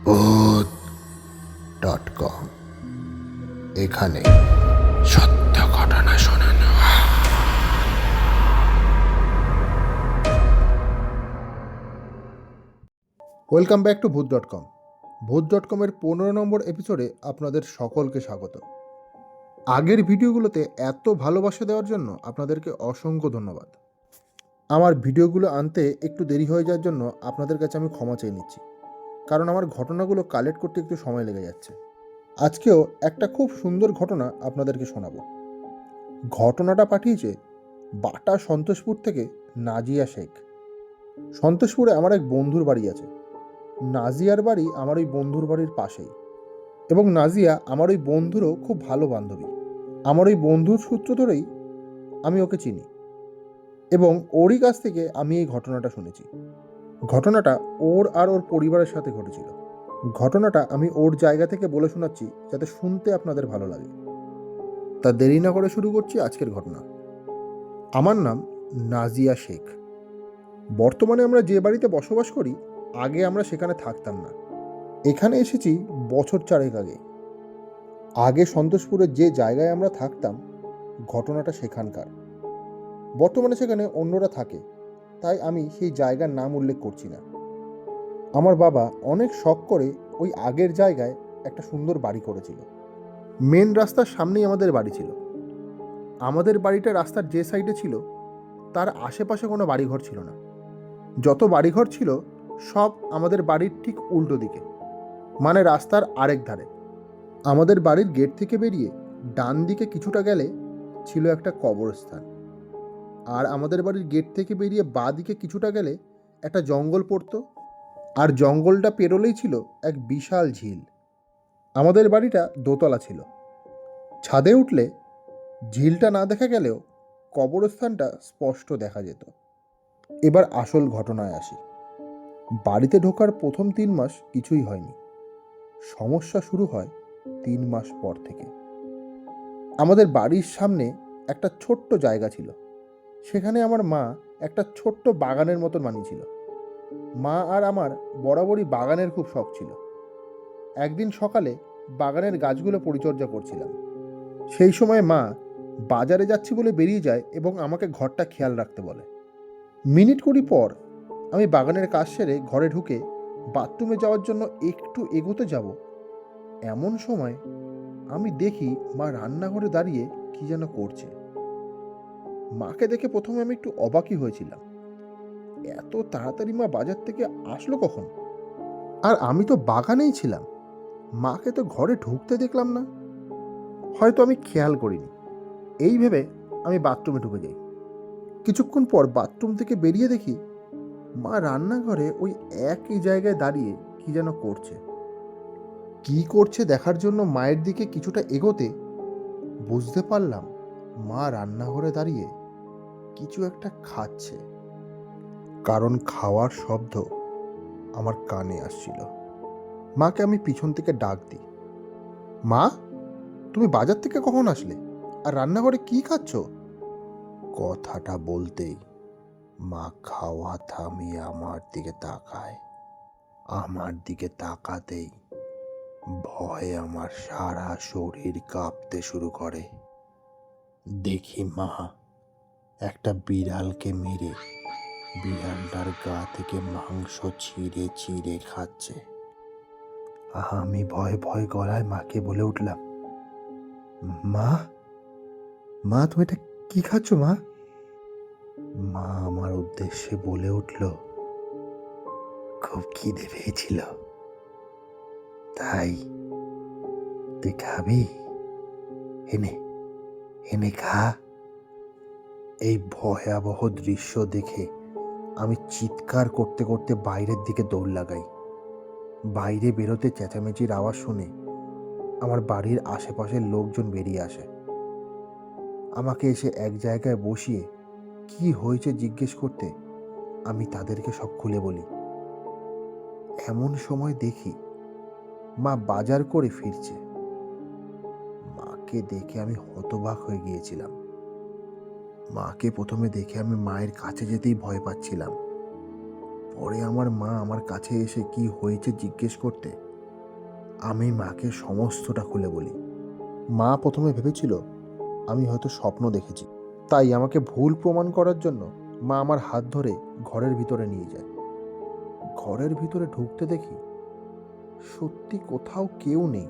ভূত.com। এখানে সত্য ঘটনা শোনানো। ওয়েলকাম ব্যাক টু ভূত.com। ভূত.com-এর 15 নম্বর এপিসোডে আপনাদের সকলকে স্বাগত। আগের ভিডিওগুলোতে এত ভালোবাসা দেওয়ার জন্য আপনাদেরকে অসংখ্য ধন্যবাদ। আমার ভিডিওগুলো আনতে একটু দেরি হয়ে যাওয়ার জন্য আপনাদের কাছে আমি ক্ষমা চেয়ে নিচ্ছি, কারণ আমার ঘটনাগুলো কালেক্ট করতে একটু সময় লেগে যাচ্ছে। আজকেও একটা খুব সুন্দর ঘটনা আপনাদেরকে শোনাবো। ঘটনাটা পাঠিয়েছে বাটা সন্তোষপুর থেকে নাজিয়া শেখ। সন্তোষপুরে আমার এক বন্ধুর বাড়ি আছে। নাজিয়ার বাড়ি আমার ওই বন্ধুর বাড়ির পাশেই, এবং নাজিয়া আমার ওই বন্ধুরও খুব ভালো বান্ধবী। আমার ওই বন্ধুর সূত্র ধরেই আমি ওকে চিনি, এবং ওরই কাছ থেকে আমি এই ঘটনাটা শুনেছি। ঘটনাটা ওর আর ওর পরিবারের সাথে ঘটেছিল। ঘটনাটা আমি ওর জায়গা থেকে বলে শোনাচ্ছি, যাতে শুনতে আপনাদের ভালো লাগে। তা দেরি না করে শুরু করছি আজকের ঘটনা। আমার নাম নাজিয়া শেখ। বর্তমানে আমরা যে বাড়িতে বসবাস করি, আগে আমরা সেখানে থাকতাম না। এখানে এসেছি বছর 4 আগে। আগে সন্তোষপুরের যে জায়গায় আমরা থাকতাম, ঘটনাটা সেখানকার। বর্তমানে সেখানে অন্যরা থাকে, তাই আমি সেই জায়গার নাম উল্লেখ করছি না। আমার বাবা অনেক শখ করে ওই আগের জায়গায় একটা সুন্দর বাড়ি করেছিল। মেন রাস্তার সামনেই আমাদের বাড়ি ছিল। আমাদের বাড়িটা রাস্তার যে সাইডে ছিল, তার আশেপাশে কোনো বাড়িঘর ছিল না। যত বাড়িঘর ছিল সব আমাদের বাড়ির ঠিক উল্টো দিকে, মানে রাস্তার আরেক ধারে। আমাদের বাড়ির গেট থেকে বেরিয়ে ডান দিকে কিছুটা গেলে ছিল একটা কবরস্থান, আর আমাদের বাড়ির গেট থেকে বেরিয়ে বাঁ দিকে কিছুটা গেলে একটা জঙ্গল পড়তো, আর জঙ্গলটা পেরোলেই ছিল এক বিশাল ঝিল। আমাদের বাড়িটা দোতলা ছিল। ছাদে উঠলে ঝিলটা না দেখা গেলেও কবরস্থানটা স্পষ্ট দেখা যেত। এবার আসল ঘটনায় আসি। বাড়িতে ঢোকার প্রথম 3 মাস কিছুই হয়নি। সমস্যা শুরু হয় 3 মাস পর থেকে। আমাদের বাড়ির সামনে একটা ছোট্ট জায়গা ছিল। সেখানে আমার মা একটা ছোট্ট বাগানের মতন বানিয়েছিল। মা আর আমার বরাবরই বাগানের খুব শখ ছিল। একদিন সকালে বাগানের গাছগুলো পরিচর্যা করছিলাম। সেই সময় মা বাজারে যাচ্ছি বলে বেরিয়ে যায় এবং আমাকে ঘরটা খেয়াল রাখতে বলে। মিনিট 20 পর আমি বাগানের কাজ সেরে ঘরে ঢুকে বাথরুমে যাওয়ার জন্য একটু এগোতে যাব, এমন সময় আমি দেখি মা রান্নাঘরে দাঁড়িয়ে কি যেন করছে। মাকে দেখে প্রথমে আমি একটু অবাকই হয়েছিলাম। এত তাড়াতাড়ি মা বাজার থেকে আসলো কখন? আর আমি তো বাগানেই ছিলাম, মাকে তো ঘরে ঢুকতে দেখলাম না। হয়তো আমি খেয়াল করিনি। এই ভেবে আমি বাথরুমে ঢুকে যাই। কিছুক্ষণ পর বাথরুম থেকে বেরিয়ে দেখি মা রান্নাঘরে ওই একই জায়গায় দাঁড়িয়ে কি যেন করছে। কি করছে দেখার জন্য মায়ের দিকে কিছুটা এগোতে বুঝতে পারলাম মা রান্নাঘরে দাঁড়িয়ে কিছু একটা খাচ্ছে, কারণ খাওয়ার শব্দ আমার কানে আসছিল। মাকে আমি পিছন থেকে ডাক দিই, মা, তুমি বাজার থেকে কখন আসলে, আর রান্নাঘরে কি খাচ্ছ? কথাটা বলতেই মা খাওয়া থামিয়ে আমার দিকে তাকায়। আমার দিকে তাকাতেই ভয়ে আমার সারা শরীর কাঁপতে শুরু করে। দেখি মা একটা বিড়ালকে মেরে বিড়ালটার গা থেকে মাংস ছিঁড়ে ছিঁড়ে খাচ্ছে। আমি ভয়ে ভয়ে গলায় মাকে বলে উঠলাম, মা, মা, তুমি এটা কি খাচ্ছ মা? মা আমার উদ্দেশ্যে বলে উঠল, খুব খিদে পেয়েছিল, তাই তুই খাবি, এনে এনে খা। এই ভয়াবহ দৃশ্য দেখে আমি চিৎকার করতে করতে বাইরের দিকে দৌড় লাগাই। বাইরে বেরোতে চেঁচামেচির আওয়াজ শুনে আমার বাড়ির আশেপাশের লোকজন বেরিয়ে আসে। আমাকে এসে এক জায়গায় বসিয়ে কি হয়েছে জিজ্ঞেস করতে আমি তাদেরকে সব খুলে বলি। এমন সময় দেখি মা বাজার করে ফিরছে। মাকে দেখে আমি হতবাক হয়ে গিয়েছিলাম। মাকে প্রথমে দেখে আমি মায়ের কাছে যেতেই ভয় পাচ্ছিলাম। পরে আমার মা আমার কাছে এসে কি হয়েছে জিজ্ঞেস করতে আমি মাকে সমস্তটা খুলে বলি। মা প্রথমে ভেবেছিল আমি হয়তো স্বপ্ন দেখেছি, তাই আমাকে ভুল প্রমাণ করার জন্য মা আমার হাত ধরে ঘরের ভিতরে নিয়ে যায়। ঘরের ভিতরে ঢুকতে দেখি সত্যি কোথাও কেউ নেই,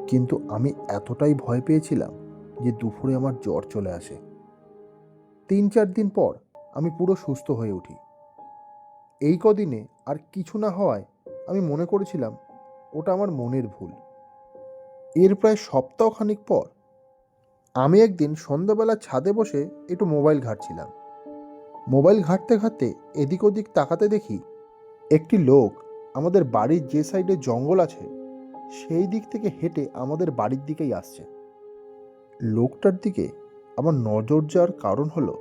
কিন্তু আমি এতটাই ভয় পেয়েছিলাম যে দুপুরে আমার জ্বর চলে আসে। 3-4 দিন পর আমি পুরো সুস্থ হয়ে উঠি। এই কদিনে আর কিছু না হওয়ায় আমি মনে করেছিলাম ওটা আমার মনের ভুল। এর প্রায় সপ্তাহখানিক পর আমি একদিন সন্ধ্যাবেলা ছাদে বসে একটু মোবাইল ঘাঁটছিলাম। মোবাইল ঘাঁটতে ঘাঁটতে এদিক ওদিক তাকাতে দেখি একটি লোক আমাদের বাড়ির যে সাইডে জঙ্গল আছে সেই দিক থেকে হেঁটে আমাদের বাড়ির দিকেই আসছে। লোকটার দিকে আমার নজর যাওয়ার কারণ হলো,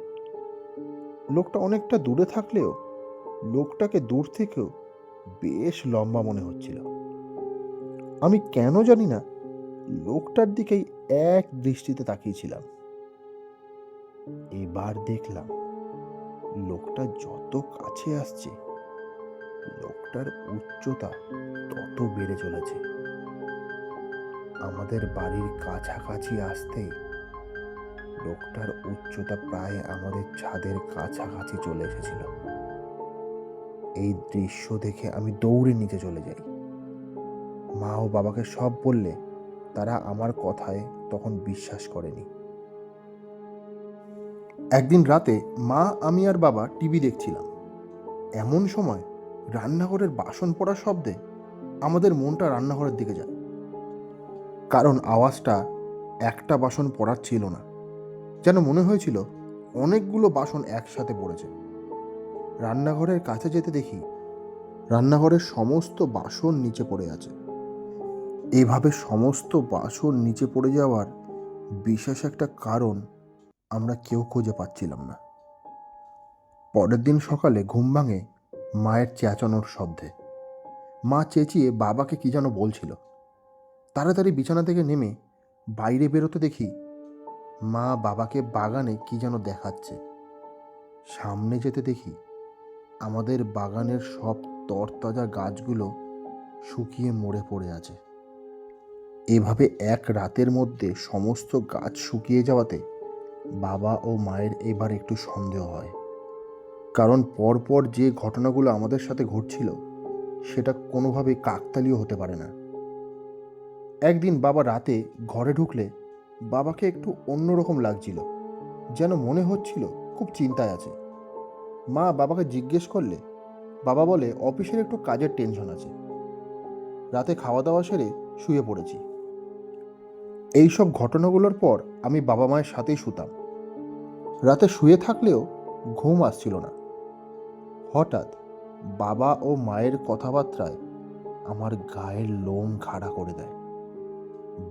লোকটা অনেকটা দূরে থাকলেও লোকটাকে দূর থেকেও বেশ লম্বা মনে হচ্ছিল। আমি কেন জানি না লোকটার দিকেই এক দৃষ্টিতে তাকিয়েছিলাম। এবার দেখলাম লোকটা যত কাছে আসছে লোকটার উচ্চতা তত বেড়ে চলেছে। আমাদের বাড়ির কাছাকাছি আসতেই লোকটার উচ্চতা প্রায় আমাদের ছাদের কাছাকাছি চলে এসেছিল। এই দৃশ্য দেখে আমি দৌড়ে নিচে চলে যাই। মা ও বাবাকে সব বললে তারা আমার কথায় তখন বিশ্বাস করেনি। একদিন রাতে মা, আমি আর বাবা টিভি দেখছিলাম। এমন সময় রান্নাঘরের বাসন পড়ার শব্দে আমাদের মনটা রান্নাঘরের দিকে যায়, কারণ আওয়াজটা একটা বাসন পড়ার ছিল না, যেন মনে হয়েছিল অনেকগুলো বাসন একসাথে পড়েছে। রান্নাঘরের কাছে যেতে দেখি রান্নাঘরের সমস্ত বাসন নিচে পড়ে আছে। এভাবে সমস্ত বাসন নিচে পড়ে যাওয়ার বিশেষ একটা কারণ আমরা কেউ খুঁজে পাচ্ছিলাম না। পরের দিন সকালে ঘুম ভাঙে মায়ের চেঁচানোর শব্দে। মা চেঁচিয়ে বাবাকে কি যেন বলছিল। তাড়াতাড়ি বিছানা থেকে নেমে বাইরে বেরোতে দেখি মা বাবাকে বাগানে কি যেন দেখাচ্ছে। সামনে যেতে দেখি আমাদের বাগানের সব তরতাজা গাছগুলো শুকিয়ে মরে পড়ে আছে। এভাবে এক রাতের মধ্যে সমস্ত গাছ শুকিয়ে যাওয়াতে বাবা ও মায়ের এবার একটু সন্দেহ হয়, কারণ পরপর যে ঘটনাগুলো আমাদের সাথে ঘটছিল সেটা কোনোভাবেই কাকতালীয় হতে পারে না। একদিন বাবা রাতে ঘরে ঢুকলে বাবাকে একটু অন্যরকম লাগছিল, যেন মনে হচ্ছিল খুব চিন্তায় আছে। মা বাবাকে জিজ্ঞেস করলে বাবা বলে অফিসের একটু কাজের টেনশন আছে। রাতে খাওয়া দাওয়া সেরে শুয়ে পড়েছি। এইসব ঘটনাগুলোর পর আমি বাবা মায়ের সাথেই শুতাম। রাতে শুয়ে থাকলেও ঘুম আসছিল না। হঠাৎ বাবা ও মায়ের কথাবার্তায় আমার গায়ের লোম খাড়া করে দেয়।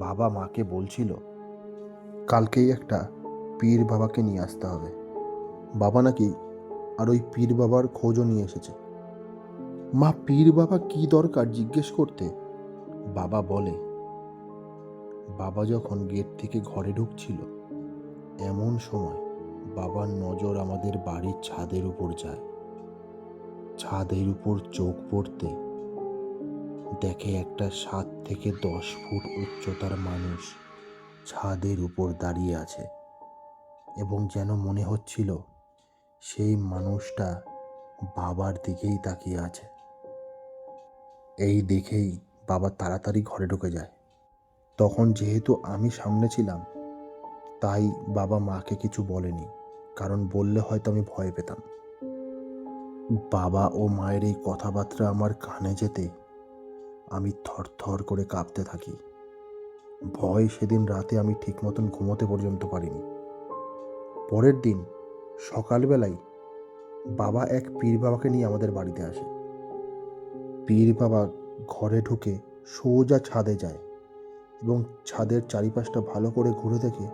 বাবা মাকে বলছিল কালকেই একটা পীর বাবাকে নিয়ে আসতে হবে। বাবা নাকি আর ওই পীর বাবার খোঁজও নিয়ে এসেছে। মা পীর বাবা কি দরকার জিজ্ঞেস করতে বাবা বলে, বাবা যখন গেট থেকে ঘরে ঢুকছিল এমন সময় বাবার নজর আমাদের বাড়ির ছাদের উপর যায়। ছাদের উপর চোখ পড়তে দেখে একটা 7 থেকে 10 ফুট উচ্চতার মানুষ ছাদের উপর দাঁড়িয়ে আছে, এবং যেন মনে হচ্ছিল সেই মানুষটা বাবার দিকেই তাকিয়ে আছে। এই দেখেই বাবা তাড়াতাড়ি ঘরে ঢুকে যায়। তখন যেহেতু আমি সামনে ছিলাম তাই বাবা মাকে কিছু বলেনি, কারণ বললে হয়তো আমি ভয় পেতাম। বাবা ও মায়ের এই কথাবার্তা আমার কানে যেতে আমি থরথর করে কাঁপতে থাকি। ভয় সেদিন রাতে আমি ঠিক মতন ঘুমোতে পর্যন্ত পারিনি। পরের দিন সকালবেলায় বাবা এক পীর বাবাকে নিয়ে আমাদের বাড়িতে আসে। পীর বাবা ঘরে ঢুকে সোজা ছাদে যায় এবং ছাদের চারিপাশটা ভালো করে ঘুরে দেখে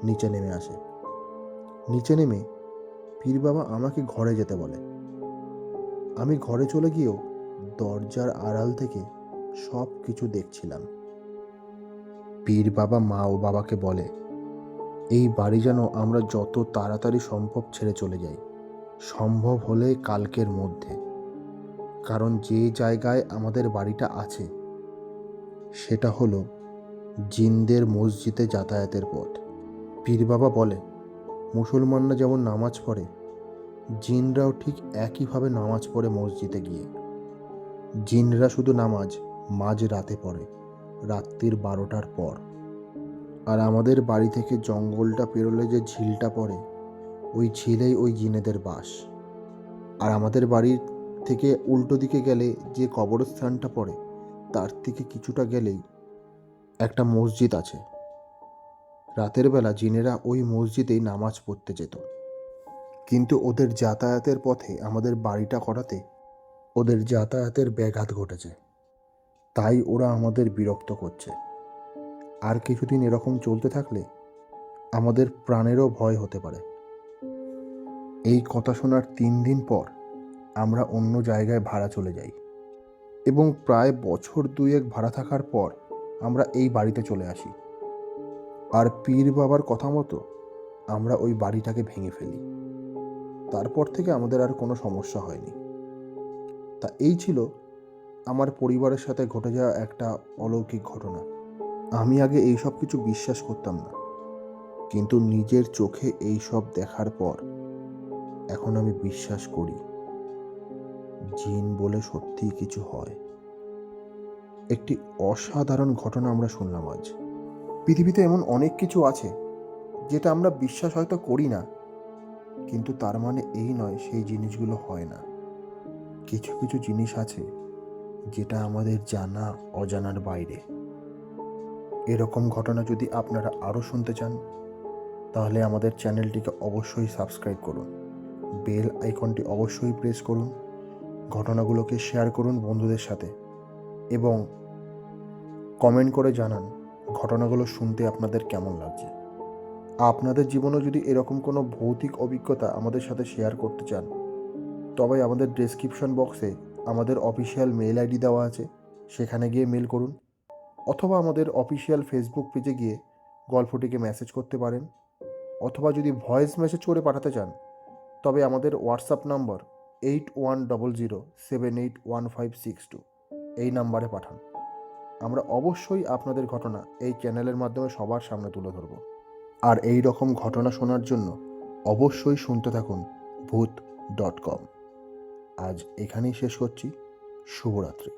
নিচে নেমে আসে। নিচে নেমে পীর বাবা আমাকে ঘরে যেতে বলে। আমি ঘরে চলে গিয়েও দরজার আড়াল থেকে সব কিছু দেখছিলাম। পীর বাবা মা ও বাবাকে বলে এই বাড়ি যেন আমরা যত তাড়াতাড়ি সম্ভব ছেড়ে চলে যাই, সম্ভব হলে কালকের মধ্যে, কারণ যে জায়গায় আমাদের বাড়িটা আছে সেটা হলো জিনদের মসজিদে যাতায়াতের পথ। পীর বাবা বলে, মুসলমানরা যেমন নামাজ পড়ে, জিনরাও ঠিক একইভাবে নামাজ পড়ে মসজিদে গিয়ে। জিনরা শুধু নামাজ মাঝ রাতে পড়ে, রাত্রির 12টার পর। আর আমাদের বাড়ি থেকে জঙ্গলটা পেরোলে যে ঝিলটা পড়ে, ওই ঝিলেই ওই জিনেদের বাস। আর আমাদের বাড়ির থেকে উল্টো দিকে গেলে যে কবরস্থানটা পড়ে, তার থেকে কিছুটা গেলেই একটা মসজিদ আছে। রাতের বেলা জিনেরা ওই মসজিদেই নামাজ পড়তে যেত। কিন্তু ওদের যাতায়াতের পথে আমাদের বাড়িটা করাতে ওদের যাতায়াতের ব্যাঘাত ঘটেছে, তাই ওরা আমাদের বিরক্ত করছে। আর কিছুদিন এরকম চলতে থাকলে আমাদের প্রাণেরও ভয় হতে পারে। এই কথা শোনার 3 দিন পর আমরা অন্য জায়গায় ভাড়া চলে যাই, এবং প্রায় বছর 2-1 ভাড়া থাকার পর আমরা এই বাড়িতে চলে আসি। আর পীর বাবার কথা মতো আমরা ওই বাড়িটাকে ভেঙে ফেলি। তারপর থেকে আমাদের আর কোনো সমস্যা হয়নি। তা এই ছিল আমার পরিবারের সাথে ঘটে যাওয়া একটা অলৌকিক ঘটনা। আমি আগে এইসব কিছু বিশ্বাস করতাম না, কিন্তু নিজের চোখে এই সব দেখার পর এখন আমি বিশ্বাস করি জিন বলে সত্যিই কিছু হয়। একটি অসাধারণ ঘটনা আমরা শুনলাম আজ। পৃথিবীতে এমন অনেক কিছু আছে যেটা আমরা বিশ্বাস হয়তো করি না, কিন্তু তার মানে এই নয় সেই জিনিসগুলো হয় না। কিছু কিছু জিনিস আছে যেটা আমাদের জানা অজানার বাইরে। এরকম ঘটনা যদি আপনারা আরও শুনতে চান, তাহলে আমাদের চ্যানেলটিকে অবশ্যই সাবস্ক্রাইব করুন, বেল আইকনটি অবশ্যই প্রেস করুন, ঘটনাগুলোকে শেয়ার করুন বন্ধুদের সাথে, এবং কমেন্ট করে জানান ঘটনাগুলো শুনতে আপনাদের কেমন লাগছে। আপনাদের জীবনেও যদি এরকম কোনো ভৌতিক অভিজ্ঞতা আমাদের সাথে শেয়ার করতে চান, তবে আমাদের ডেসক্রিপশন বক্সে আমাদের অফিসিয়াল মেল আইডি দেওয়া আছে, সেখানে গিয়ে মেল করুন, অথবা আমাদের অফিসিয়াল ফেসবুক পেজে গিয়ে গল্পটিকে মেসেজ করতে পারেন, অথবা যদি ভয়েস মেসেজ করে পাঠাতে চান তবে আমাদের হোয়াটসঅ্যাপ নাম্বার 8100781562 এই নাম্বারে পাঠান। আমরা অবশ্যই আপনাদের ঘটনা এই চ্যানেলের মাধ্যমে সবার সামনে তুলে ধরব। আর এই রকম ঘটনা শোনার জন্য অবশ্যই শুনতে থাকুন ভূত.com। আজ এখানেই শেষ করছি। শুভরাত্রি।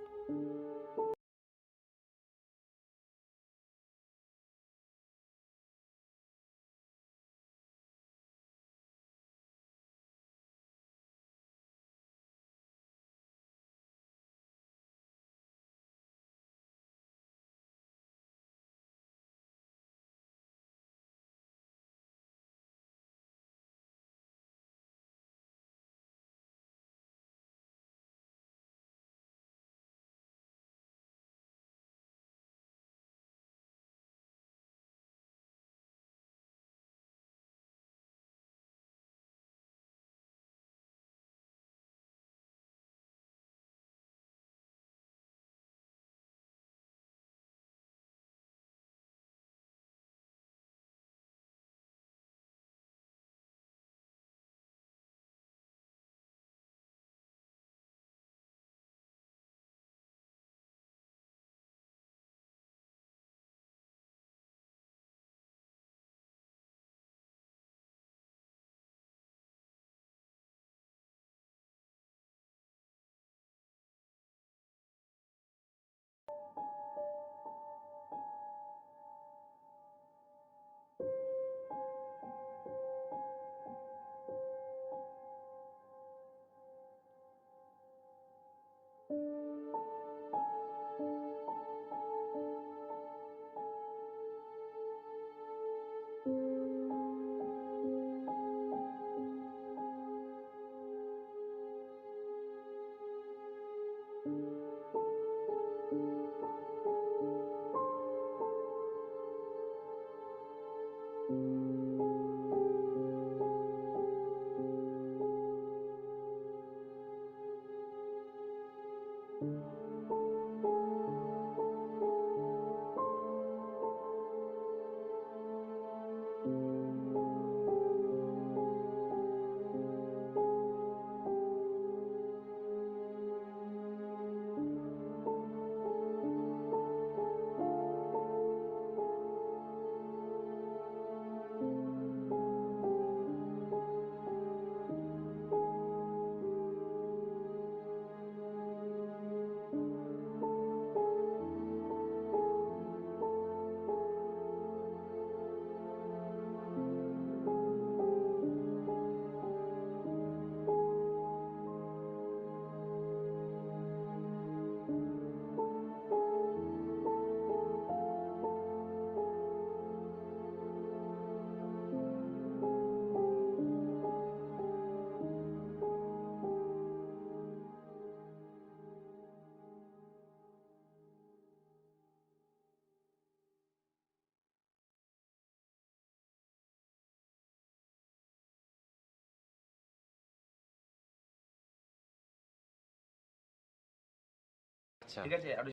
আচ্ছা ঠিক আছে? আর